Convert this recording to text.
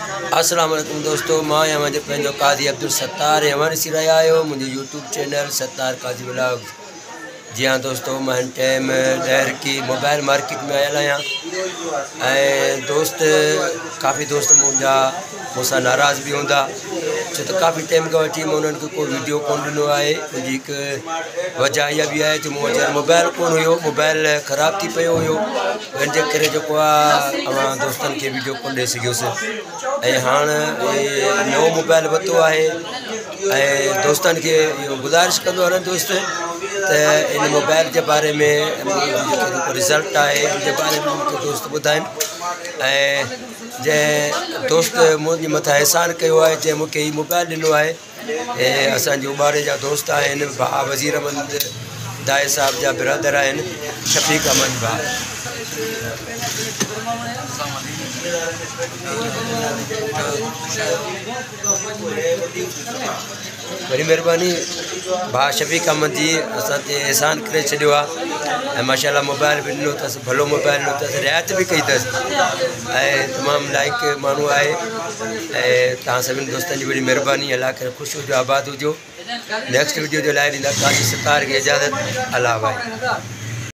अस्सलाम वालेकुम दोस्तों, मां या मुझे पंहिंजो काज़ी अब्दुल सत्तार ऐं ॾिसी रहिया आहियो मुंहिंजे यूट्यूब चैनल सत्तार काज़ी व्लॉग्स। जी हाँ दोस्तों, मैं टाइम ॾहर की मोबाइल मार्केट में आयल आहियां ऐं दोस्त काफ़ी दोस्त मुंहिंजा मूंसां नाराज़ भी हूंदा छो तो काफ़ी टाइम खां वठी मां उन्हनि खे कोई वीडियो कोन ॾिनो आहे। मुंहिंजी हिकु वजह इहा बि आहे जो मूं वटि मोबाइल कोन हुयो, मोबाइल ख़राबु थी पियो हुयो, हिन जे करे जेको आहे अवां दोस्तनि खे वीडियो कोन ॾेई सघियुसि ऐं हाणे नओं मोबाइल वरितो आहे ऐं दोस्तनि खे इहो गुज़ारिश कंदो हलंदुसि दोस्त त इन मोबाइल जे बारे में जेको रिज़ल्ट आहे इन जे बारे में मूंखे दोस्त ॿुधाइनि ऐं जंहिं दोस्त मुंहिंजे मथां एहसान कयो आहे, जंहिं मूंखे हीउ मोबाइल ॾिनो आहे ऐं असांजे उबारे जा दोस्त आहिनि, भाउ वज़ीर अहमद दाए साहब जा बिरादर आहिनि, शफ़ीक अहमद भाउ। वरी महिरबानी भाउ शफ़ीक अहमद जी असां ते एहसान करे छॾियो आहे ऐं माशाल्लाह मोबाइल बि ॾिनो अथसि, भलो मोबाइल ॾिनो अथसि, रिआयत बि कई अथसि ऐं तमामु लाइक माण्हू आहे ऐं तव्हां सभिनी दोस्तनि जी वॾी महिरबानी। अलाह करे ख़ुशि हुजो, आबाद हुजो। नेक्स्ट वीडियो जे लाइ ॾींदा काज़ी सत्तार खे इजाज़त। अलाह भाई।